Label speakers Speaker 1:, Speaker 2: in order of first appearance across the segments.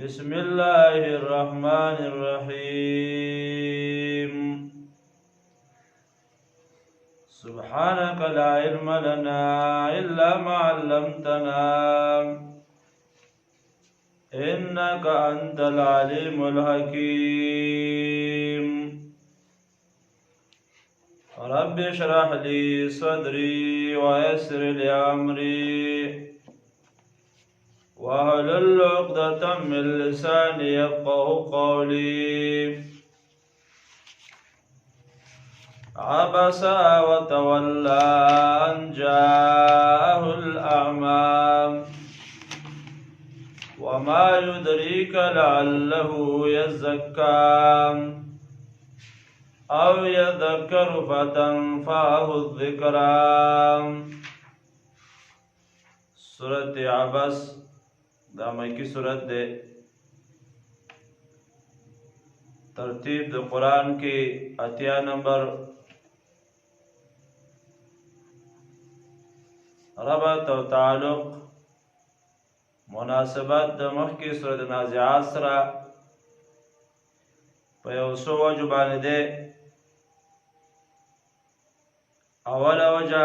Speaker 1: بسم الله الرحمن الرحيم سبحانك لا علم لنا إلا ما علمتنا إنك أنت العليم الحكيم رب اشرح لي صدري ويسر لي أمري واحلل عقدة من لساني يفقهوا قولي عبس وتولى أن جاءه الأعمى وما يدريك لعله يزكى أو يذكر فتنفعه الذكرى. سورة عبس دا مکی صورت دے. ترتیب د قرآن کی 80 نمبر. ربط و تعلق مناسبت د مخکی صورت نازعات سره په یو څو وجو باندې ده. اوله وجه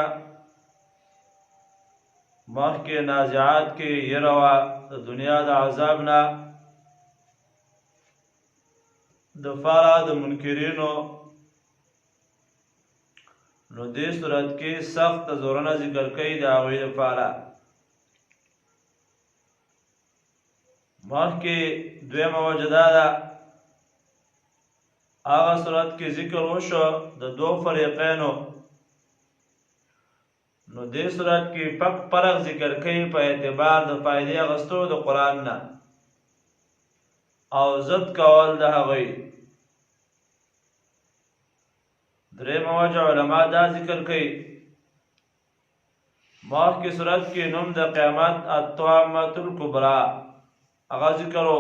Speaker 1: مخکی نازعات کې يروا د دنیا د عذاب نه د فارا د منکرینو، نو دې صورت کې سخت زورونه ذکر کوي د هغوی لپاره. مخکې دویمه وجه دا ده، هغه صورت کې ذکر وشو د دوه فریقینو، نو دې صورت کې فرق ذکر کوي په اعتبار د فائدې اخیستو د قرآن نه او ضد کول د هغوی. درېیمه وجه علما دا ذکر کوي، مخکې صورت کې نوم د قیامت الطامة الکبرى هغه ذکر و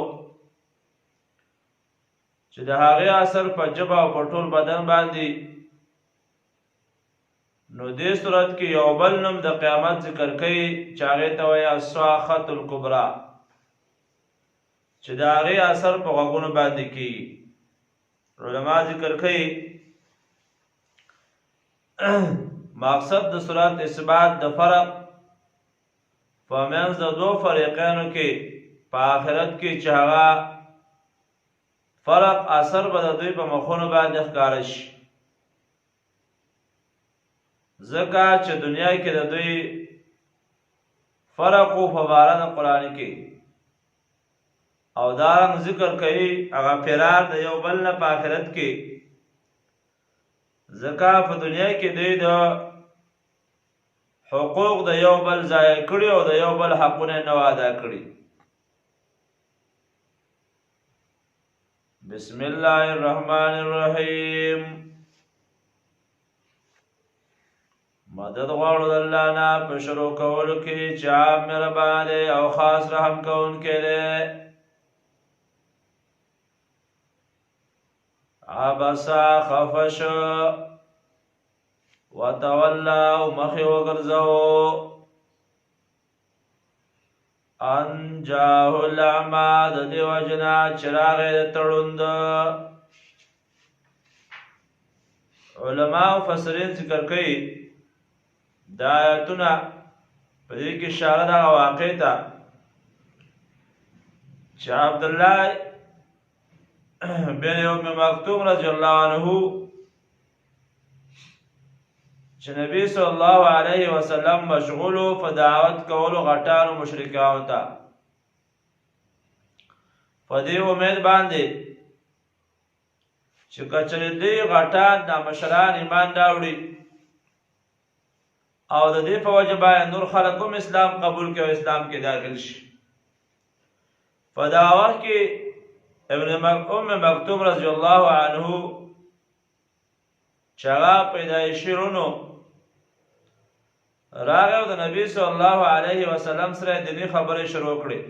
Speaker 1: چې د هغې اثر په ژبه او په ټول بدن باندې، نو دې صورت کې یو بل نوم د قیامت ذکر کوي چې هغې ته وایي الصاخة الکبرى، چې د هغې اثر په غوږونو باندې کېږي. علما ذکر کوي مقصد د صورت اثبات د فرق په منځ د دوه فریقینو کې په آخرت کې چې هغه فرق اثر به د دوی په مخونو باندې ښکاره شي، ځکه چې دنیا کې د دوی فرق و په باره د قرآن کې، او دارنګ ذکر کوي هغه فرار د یو بل نه په آخرت کې، ځکه په دنیا کې دوی د حقوق د یو بل ضایع کړي او د یو بل حقونه نه ادا کړي. بسم الله الرحمن الرحیم. مدد غواړو د الله نه په شروع کولو کې چې عام مهربان دی او خاص رحم کوونکی دی. عبسا خفش وتولى او مخې وګرځو ان جاءه الاعمى د دې وجنا چراغ تړوند. علما او مفسرین ذکر کوي دا آیتونه په دې کې اشاره ده واقع ته چې عبد الله بن ام مکتوم رضی الله عنه چې نبی صلی الله علیه وسلم مشغولو په دعوت کولو غټانو مشرکانو ته، په دې امید باندې چې کچره دې غټان د مشران ایمان راوړي او د دې په وجه باندې نور خلک هم اسلام قبول کوي او اسلام کې داخل شي. په دا وخت کې ابن ام مکتوم رضی الله عنه چې هغه پیدایشي رونو راغی او د نبی صلی الله علیه وسلم سره دیني خبرې شروع کړې.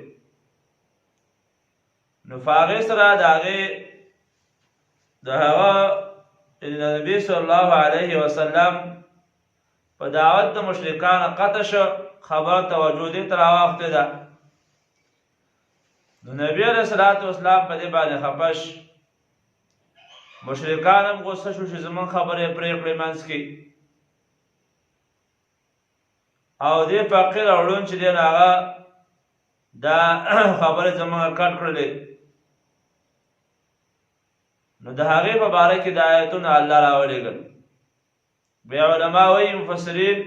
Speaker 1: نو په هغې سره د هغې د هغه نبی صلی الله علیه وسلم په دعوت د مشرکان قطع شو، خبر توجه دې ته راواخته ده. نو نبی علیہ الصلوۃ والسلام په دې باندې خپش، مشرکان هم غوسه شو چې زمون خبره پرې کړې منځ کې، او دې فقیر اورون چې دی هغه دا خبره زمون کټ کړلې. نو د هغې په باره کې د آیتونه الله راولېږل. بیا علما وایي مفسرین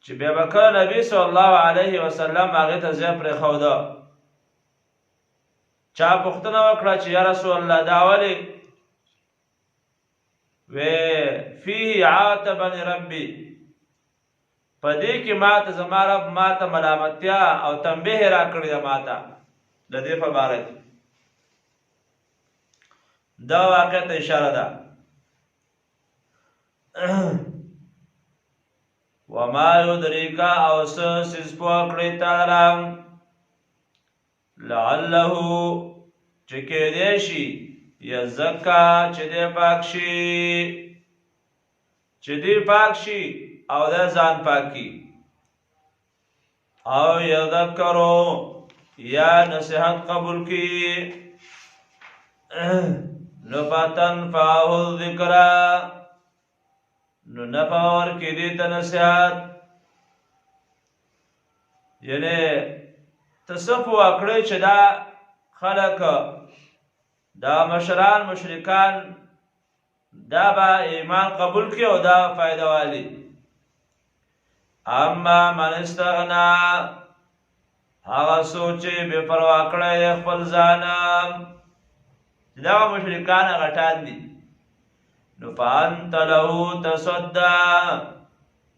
Speaker 1: چې بیا به کله نبي صلی الله علیه وسلم هغې ته ځای پرېښوده، چا پوښتنه وکړه چې یا رسول الله دا ولې؟ وی فيه عاتبني ربي، په دې کې ماته زما رب ماته ملامتیا او تنبیه راکړې ده ماته د دې په باره کې. دا واقع ته اشاره ده. وما يدريك او سس پوکړی تعالی لعله چې کېدې شي یزکا چې دې پاک شي، چې دې پاک شي او د ځان پاکي، او یذکرو یا نصیحت قبول کی، نو فتنفعه الذکر نو نفور کی دیتا نصیحت. یعنی تصفو اکڑی چه دا خلق دا مشران مشرکان دا با ایمان قبول کی او دا فائدہ والی. اما من استغنا هغه سوچې بے پروا کړی خپل ځان، دا مشرکان غټان دي. نو فانت له تصدى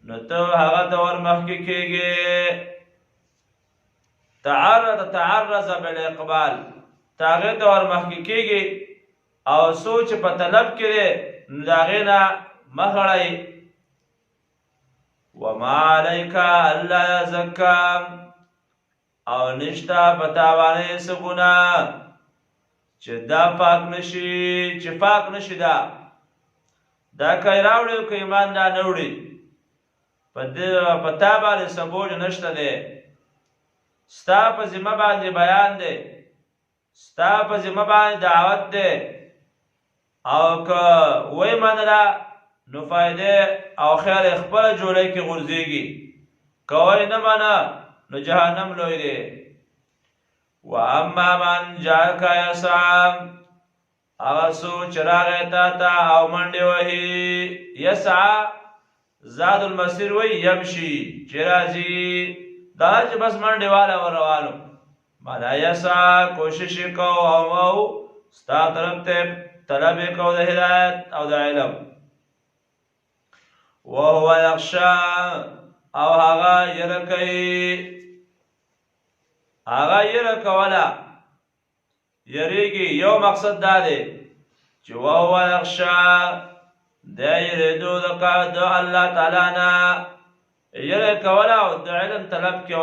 Speaker 1: نو ته هغه ته ورمخکې کېږې. تعرض بالاقبال ته هغې ته ورمخکې کېږې او سوچ په طلب کې دی نو د هغې نه مخ اړئ. وما عليك الا يزكى او نشتا پتا باندې څه ګناه چې دا پاک نشي، چې پاک نشي دا کای راوړي او که ایمان دا نه وړي پتا باندې څه بوج نشته دی. ستا په ذمه باندې بیان دی، ستا په ذمه باندې دعوت دی، او که وی منله نو فائدې او خیر خپل جوړی کې غورځېږي، کوی نه منه نو جهنم لوی دی. واما من جاءك يسعى هغه څوک چې راغی تا ته او منډې وهي، یسعى زاد المسیر وی یمشي چې راځي، دا چې بس منډې والا ور روانو معنا یسعى کوشش یې کو او ستا طرف ته طلب یې کو د هدایت او د علم. وهو یخشى او هغه یره کوي، هغه یره کوله یریږي. یو مقصد دا دی چې وهو یخشى دا یریدو د الله تعالی نه یره کوله او د علم طلب کې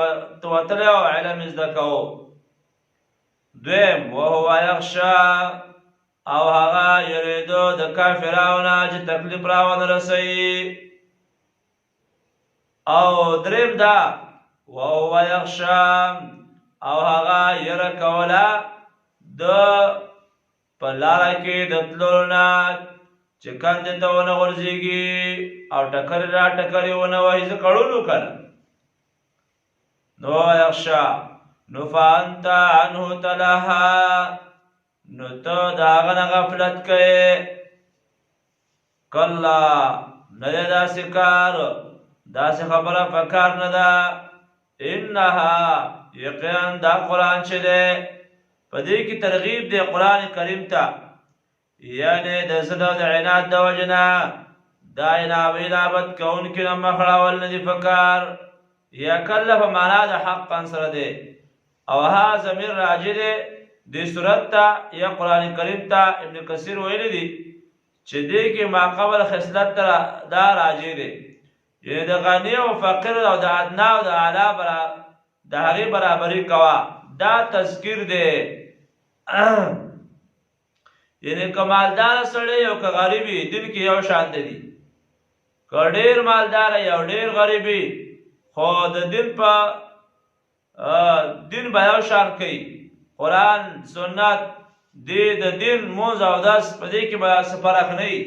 Speaker 1: وتلی او علم زده کوو. دویم وهو یخشى او هغه یریدو د کافرانو نه چې تکلیف راونه رسوي. او دریم دا وهو یخشى او هغه یره کوله د په لاره کې د تلو نه چې کندې ته ونه غورځېږي او ټکرې را ټکرې ونه وهي زه کړلو که نه. نو یخشى نو فانت عنه تلهى نو ته د هغه نه غفلت کوې. کلا نه دی داسې کار، داسې خبره په کار نه ده. انها یقینا دا قرآن چې دی په دې کې ترغیب دی قرآن کریم ته، یعنې د زړه د عناد د وجې نه دا عنابت کوونکي نه مخ اړول نه دي په کار. یا کله په معنا د حقا سره دی او ها ضمیر راجع دی دې صورت ته یا قرآن کریم ته. ابن کثیر ویلی دی چې دې کې ما قبل خصلت دا راجع دی، یعنې د غني او فقیر او د ادنا او د اعلی د هغې برابري کوه. دا تذکیر دی. یعنې که مالدار سړی او که غریبي دین کې یو شان دي، که ډېر مالدار یا ډېر غریبي خو د دین په دین به یو شان کوي قرآن سنت د دین مونځ او اودس په دې کې به څه فرق نه وي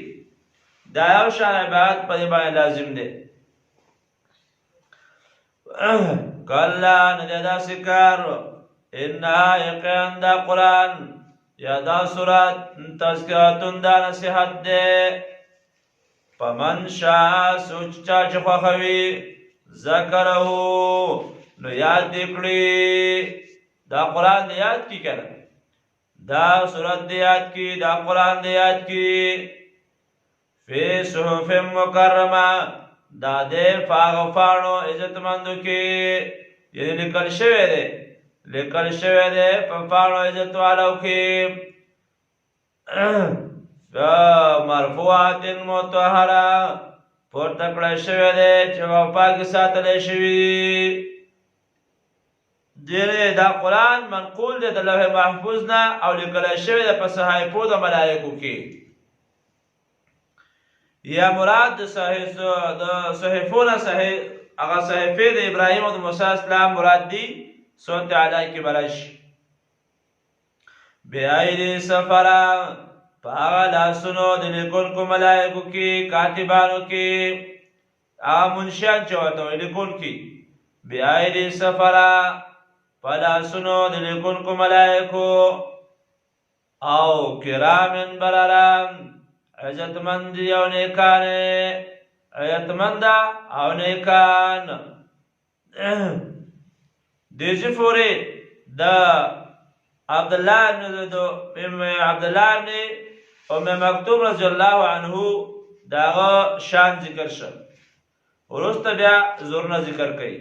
Speaker 1: دا یو شان عبادت په دې باندې لازم دی کله نه دی داسې کار انها یقینا دا قرآن یا دا سورت تذکرتون دا نصیحت دی فمن شاء سوچ چا چې خوښوي ذکره نو یاد دې کړي دا قرآن دې یاد کړي کنه دا سورت دې یاد کړي دا قرآن دې یاد کړي فی صحف مکرمه دا دې فاغ فاڼو عزتمندو کې یعنی لیکل شوی دی په فاڼو عزت والو کې مرفوعات مطهره پورته کړی شوی دی چې پاکې ساتلی شوي دې دا قرآن منقول دی د لوح محفوظ نه او لیکلی شوی دی په صحایفو د ملایکو کې یا مراد د صحیفو نه هغه صحیفې د ابراهیم او د موسی اسلام مراد دي صوت علی کې براشي بأیدی سفره په هغه لاسونو د لیکونکو ملایکو کې کاتبانو کې هغه منشیان چې ورته وایي لیکونکي بأیدی سفره په لاسونو د لیکونکو ملایکو او کرامن برران عزتمند او نیکان عزتمند او نیکان دیجی فوری دا عبداللہ ابن ام مکتوم رضی اللہ عنہ داغا شان ذکر شد ورست بیا زورنا ذکر کئی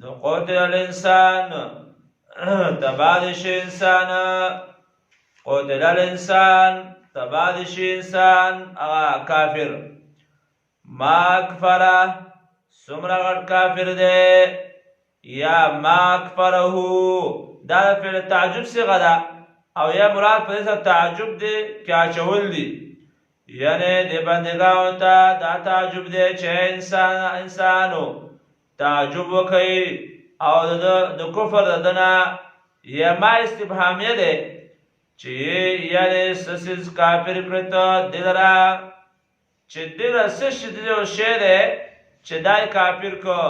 Speaker 1: دو قتل الانسان تبادش انسان قتل الانسان تبادش انسان اغا کافر ما کفره سمرا غٹ کافر دے یا ما کفرهو دا فعل تعجب صيغه ده او یا مراد په دې تعجب دی کې اچول دي یعنی د بندګانو ته دا تعجب دی چې انسانو تعجب وکړي او د کفر ددنه یا ما استفهامیه ده چې یعنی سسیز کافر کړته دلرا چې دلرا سش دې شی ده چې دای کافر کو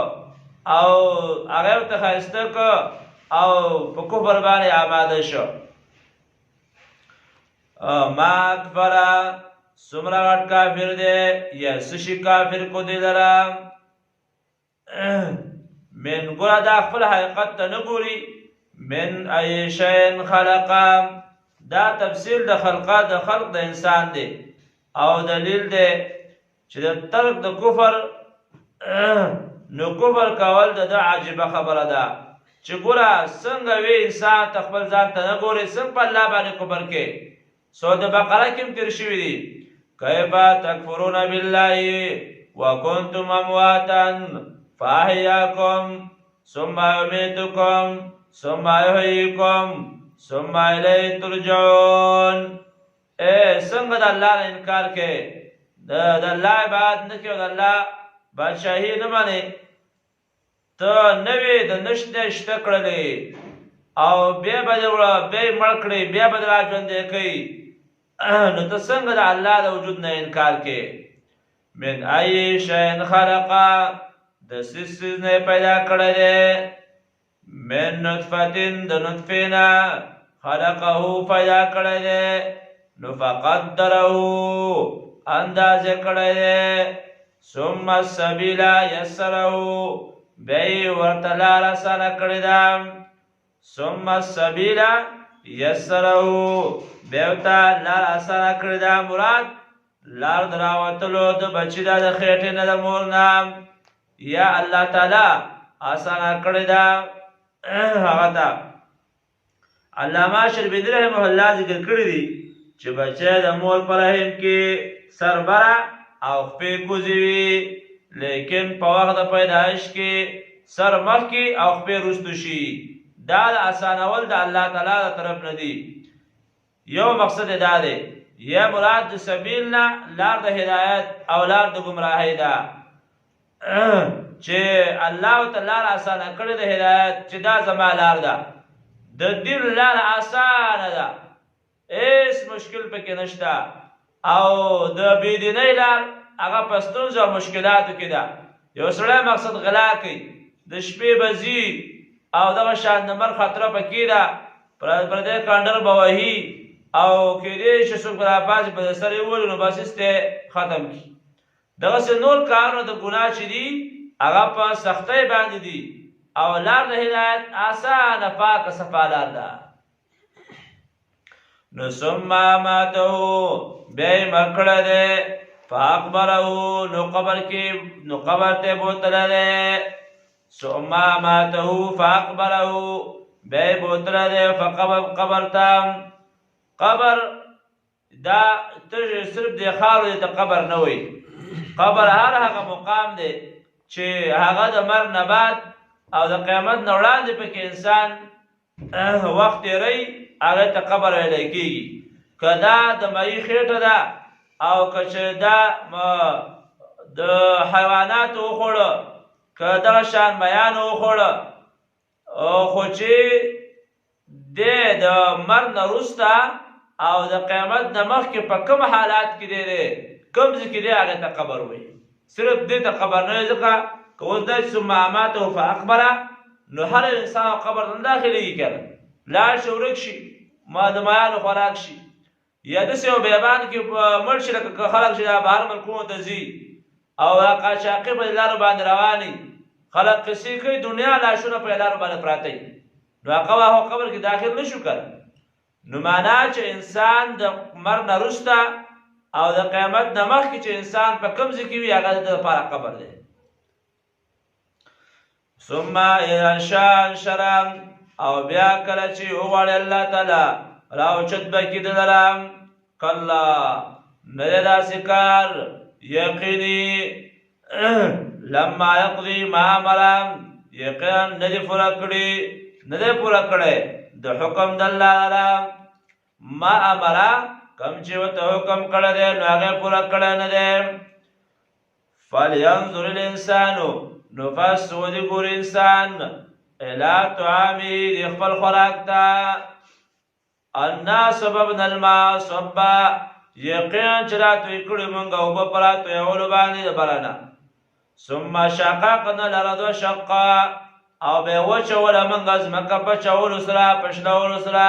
Speaker 1: او هغه ته خاسته کو او په کفر باندې آماده شو ما کفره سمرا غټ کافر دی یا سشي کافر کو دی لرا من ګوره دا خپل حقیقت ته نه ګوري من ای شین خلقا دا تفصیل د خلق د انسان دی او دلیل دی چې د ترک د کفر نو کفر کول د عجیبه خبره ده چې ګوره څنګه وی انسان خپل ځان ته نه ګوري څنګه په الله باندې کفر کې سورۃ بقره کې تیر شوی دی کیف تکفرون بالله وکنتم امواتا فاحیاکم ثم یمیتکم ثم یحییکم ثم الیه ترجعون څنګه د الله انکار کې د الله عبادت نه کې او د الله بادشاہی نه مانی ته نوې د نشته شته کړلې او بیا بدل بیا مړ کړې بیا بدل ژوندې کوي نو ته څنګه د الله د وجود نه انکار کې من ای شین خلقا د سیس نه پیدا کړل من نطفتن د نطفینا خلقه پیدا کړل نو فقدره اندازه کړل ثم السبیل یسره بی ورطلال سانا کردم ثم السبیل یسره بیوتا لار آسانا کردم مراد لار دراوتلو دو بچی دا دا خیٹی نا دا مورنام یا اللہ تعالی آسانا کردم آغتا علامہ شربیدی رحمه اللہ ذکر کردی چه بچه دا مور پر رحم کی سربرا او خپی کوزیوی لیکن په وخت د پیدایش کې سر مخ کې او خپې رستو شي دا د اسانول د الله تعالی تر طرف نه دی یو مقصد دا دی یا مراد د سبیل نه لار د هدایت او لار د گمراهی ده چې الله تعالی لار اسانه کړې د هدایت چې دا زما لار ده د دین لار اسانه ده هیڅ مشکل پکې نشته او د بېدینۍ لار هغه په ستونزو او مشکلاتو کې ده یو سړی مقصد غلا کوي د شپې به ځي او دغه شان نمبر خطره پکې ده پردی کانډر به وهي او کېدای شي څوک راپاڅي په سر یې وولي نو بس یې ختم کړي دغسې نور کارونه د ګناه چې دي هغه په سختۍ باندې دي او لار د هدایت اسانه پاکه صفا لار ده نو ثم اماته بیا یې مړ کړی دی فاقبره نو قبر ته بوتلی دی ثم اماته فاقبره بیا یې بوتلی دی قبر ته قبر دا صرف د خاورو ته قبر نه وي قبر هر هغه مقام دی چې هغه د مرګ نه بعد او د قیامت نه وړاندې پکې انسان وخت تېروي هغه ته قبر ویلی کېږي که دا د مایي خېټه ده او که چې دا د حیواناتو وخوړه که دغه شان میانو وخوړه خو چې دی د مرګ نه وروسته او د قیامت نه مخکې په کوم حالات کې دی کوم ځای کې دی هغه ته قبر وایي صرف دې ته قبر نه وایي ځکه که اوس دا چې ثم اماته فاقبره نو هر انسان قبر ته نه داخلېږي که نه لاړ شي ورک شي د مایانو خوراک شي یا داسې یو بیابان کې مړ شي لکه خلک چې دا بهر ملکونو ته ځي او قاچاقي په لارو باندې رواني خلک قصې کوي دنیا لاشونه په لارو باندې پراته وي نو هغه قبر کې داخل نه شو کړه نو معنا چې انسان د مرګ نه وروسته او د قیامت نه مخکې چې انسان په کوم ځای کې وي هغه د لپاره قبر دی ثم اذا انشأ انشرا او بیا کله چې وغواړي الله تعالی راوچت به کړي د لره کلا نه دی داسې کار یقیني لما یقضي ما امره یقینا نه دی پوره کړی د حکم د الله لره ما امره کم چې ورته حکم کړی دی نو هغه پوره کړی نه دی فلینظر الانسان نو پس ودې ګوري انسان الی طعامه د خپل خوراک ته انا صببنا الماء صبا یقینا چې راتوی کړي مونږ اوبه په راتویولو باندې د بارانه ثم شققنا الارض شقا او بیا وچوله مونږ ځمکه په چولو سره په شلولو سره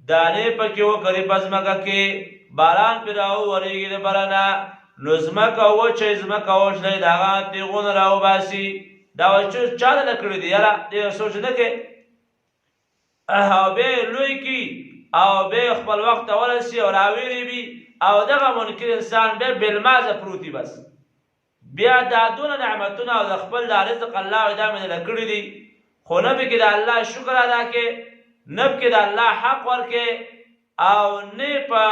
Speaker 1: دانې پکې وکړې په ځمکه کې باران پرې راوورېږي د بارانه نو ځمکه وچه ځمکه وچلې د هغه تیغونه راوباسي دا چا دله کړي دي یاره ډېر سوچ نه کوې او بیا یې لوی کړي او بیا خپل وخت ته ورسي او راویرې وي او دغه منکر انسان بیا بېلمازه پروت وي بس بیا دا دونه نعمتونه او د خپل دا رزق الله دا مې دله کړي دي خو نه پکې د الله شکر ادا کې نه پکې د الله حق ورکې او نه په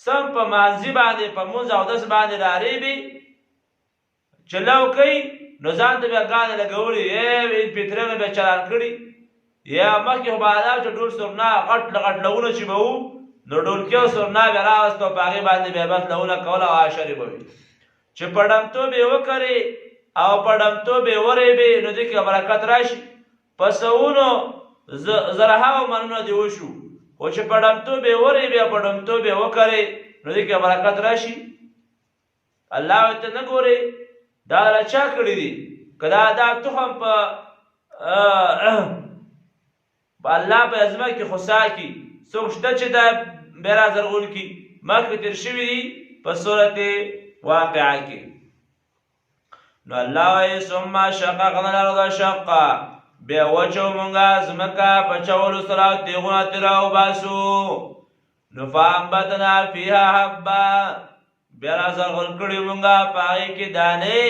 Speaker 1: سم په مانځي باندې په مونځ اودس باندې راریبي چې لو کوي نو ځان ته بیا ګاڼې لګولي پیترونه بیا چلان کړي یا مخکې خو به دا چې ډول سرنا غټ لغونه چې به وو نو ډولکي او سرنا بیا راوسته په هغې باندې بیا بس لونه کوله او عاشرې به وي چې په ډمتوب یې وکړې او په ډمتوب یې ورېبې نو دې کې برکت راشي په سوونو زرهاو منونه دې وشو خو چې په ډمتوب یې ورېبې او په ډمتوب یې وکړې نو دې کې برکت راشي الله ورته نه ګورې دا چا کړي دي که دا تخم په الله په ازمه کې خوسا کي څوک شته چې دا بیا رازرغون کي مخکې تېر شوي دي په صورت واقعه کې نو الله وایي ثم شققنا الارض شقا بیا وچو مونږه ځمکه په چولو سره تیغونه ترې راوباسو نو فانبتنا فیها حبا بیا رازرغون کړي مونږه په هغې کې دانې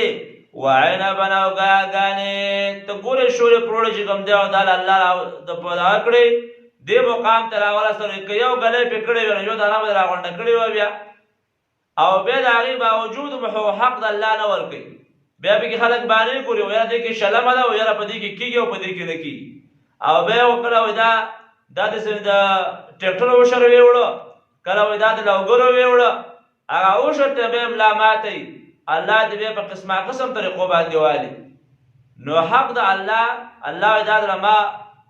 Speaker 1: وعنبا او ګاګانې ته ګورې شولې پروړې چې کوم دی او دا الله د پیدا کړې دې مقام ته راورسوي که یو ګلی پې کړی وي نو یو دانه به راغونډه کړې وه بیا او بیا د هغې باوجود حق د الله نه ورکوي بیا پکې خلک بانې ګوري و یاره دې کې شلمه ده و یاره په دې کې کېږي او په دې کې نه کېږي او بیا یې وکړه وایي دا داسې د ټرکټر وشر ویوړه کله وایي دا د لوګرو ویوړه هغه اوشر ته بیا ملا ماتی الله دې بیا په قسمه قسم طریقو باندې والي نو حق د الله دا در ما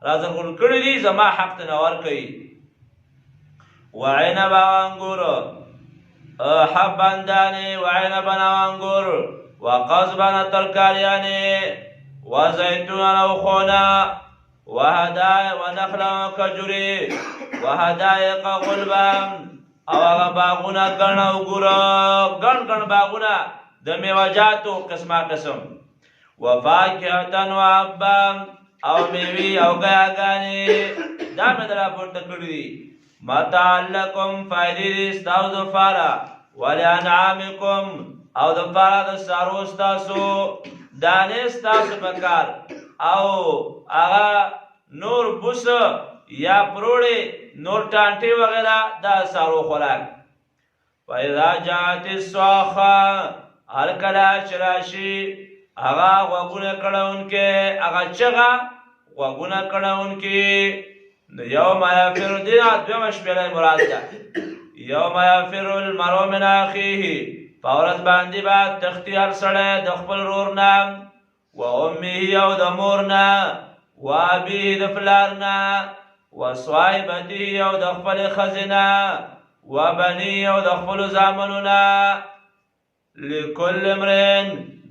Speaker 1: رازرغون کړي دي زما حق ته نه ورکوي. وعنبا وانګور حبان دانې وعنبا وانګور وقضبا ترکاریانې وزیتونا وخونا ونخلا وکجوري وحدائق غلبا او هغه باغونه ګڼ وګوره ګڼ باغونه د میوجاتو قسمه قسم وفاکهة وحبا او میوي او ګیاګانې دا مې در راپورته کړي دي. متاع لکم فایدې دي ستاسو دپاره ولانعامکم او دپاره د څاروو ستاسو دانې ستاسو په کار او هغه نور بوس یا پروړې نور ټانټې وغیره دا څاروو خوراک. فاذا جاءت الصاخه هر کله چې راشي هغه غوږونه کړونکې هغه چغه غوږونه کړونکې. یوم یفر دینا دویمه شپېلۍ مراد ده. یوم یفر المرء من اخیه په ورځ باندې به تښتي هر سړی د خپل ورور نه و امه او د مور نه و ابيه د پلار نه و صاحبته او د خپل ښځې نه و بني او د خپلو زامنو نه. لکل امرئ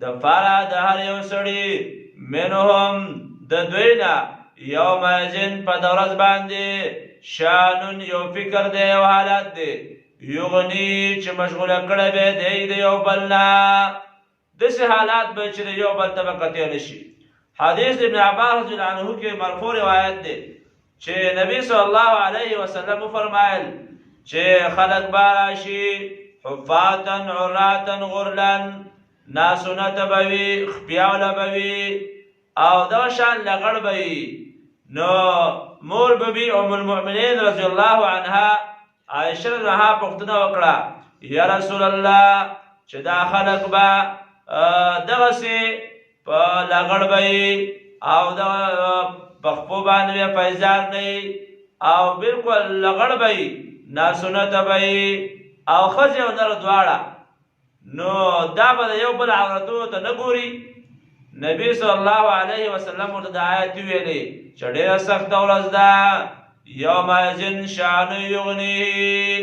Speaker 1: دپاره د هر یو سړي منهم د دوی نه یومئذ په د ورځ باندې شانون یو فکر دی یو حالت دی یغني چې مشغوله کړی به دی د یو بل نه داسې حالات به چې د یو بل ته به قطع نشي. حدیث ابن عباس رضی الله عنه کې مرفوع روایت دی چې نبی صلی الله علیه وسلم وفرمایل چې خلق به راشي حفاتا عراتا غرلا ناسونه به وي خپیاوله به وي او دغه شان لغړ به وي. نو مور به وي ام المؤمنین رضی الله عنها عایشه رضی الله عنها پوښتنه وکړه یا رسول الله چې دا خلق به دغسې په لغړ به وي او دغه په خپو باندې به پایزار نه او بالکل لغړ به وي ناسنته به وي او ښځې او نر دواړه. نو دا به د یو بل عورتونو ته نه ګوري. نبی صلی الله علیه وسلم ورته د آیت ویلې چې ډېره سخته ورځ ده یومئذ شأن یغنیه.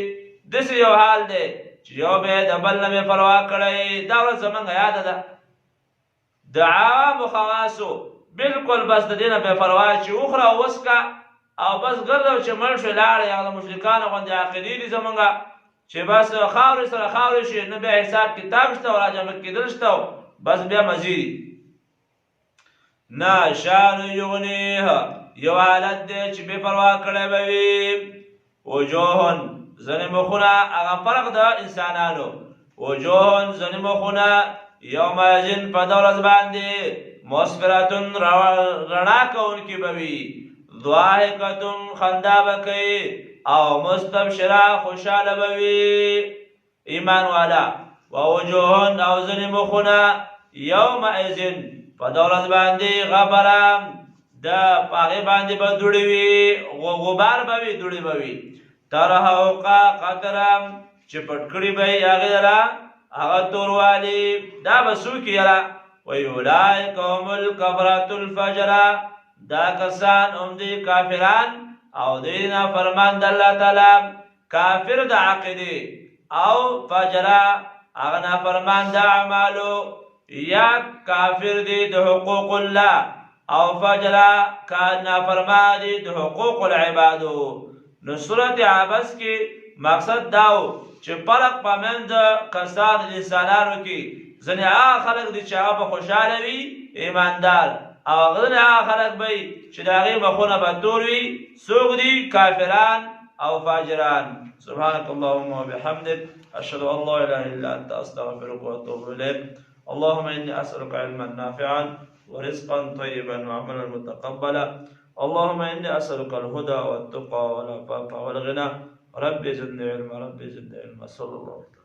Speaker 1: داسې یو حال دی چې یو به یې د بل نه مې پروا کړی. دا ورځ زموږ یاده ده د عوامو خواصو بالکل بس د دې نه بې پروا چې وخوره او وڅکه او بس ګرځه چې مړ شوې لاړې هغه د مشرکانو غوندې عقیدې دي زموږ چې بس خاورې سره خاورې شي نه بیا حساب کتاب شته او راجمع کېدل شته بس بیا مزید نه. شأن یغنیه یو حالت دی چې بې پروا کړی به وي. وجوهن ځینې مخونه هغه فرق د انسانانو وجوهن ځینې مخونه یومئذ په دغه ورځ باندې مسفرتون رڼا کوونکې به وي ضاحکة خندا به کوي او مستبشره خوشحاله به وي ایمان والا. ووجوهن او ځینې مخونه یومئذ په دغه ورځ باندې غبره د په هغې باندې به دوړې وي غبار به وي دوړې به وي ترهقها قطره چې پټ کړي به یې هغې لره هغه توروالي. دا به څوک یاره وایي اولئک هم الکفرة الفجره دا کسان هم دي کافران او دوی نافرمان د الله تعالی کافر د عقیدې او فجره هغه نافرمان د اعمالو یا کافر دی د حقوق الله او فجره نافرمان دی د حقوق العبادو. نو سورت عبس کې مقصد داو چې فرق په منځ کسان انسانانو کې ځینې هغه خلک دي چې هغه به خوشحاله وي ایماندار او ځینې هغه خلک به چې د هغې مخونه به تور وي څوک دي کافران او فاجران. سبحانك اللهم وبحمدك أشهد أن لا إله إلا أنت أستغفرك وأتوب إليك. اللهم إني أسألك علما نافعا ورزقا طيبا وعملا متقبلا. اللهم إني أسألك الهدى والتقى والعفاف والغنى. رب زدني علما رب زدني علما. صلى الله عليه وسلم.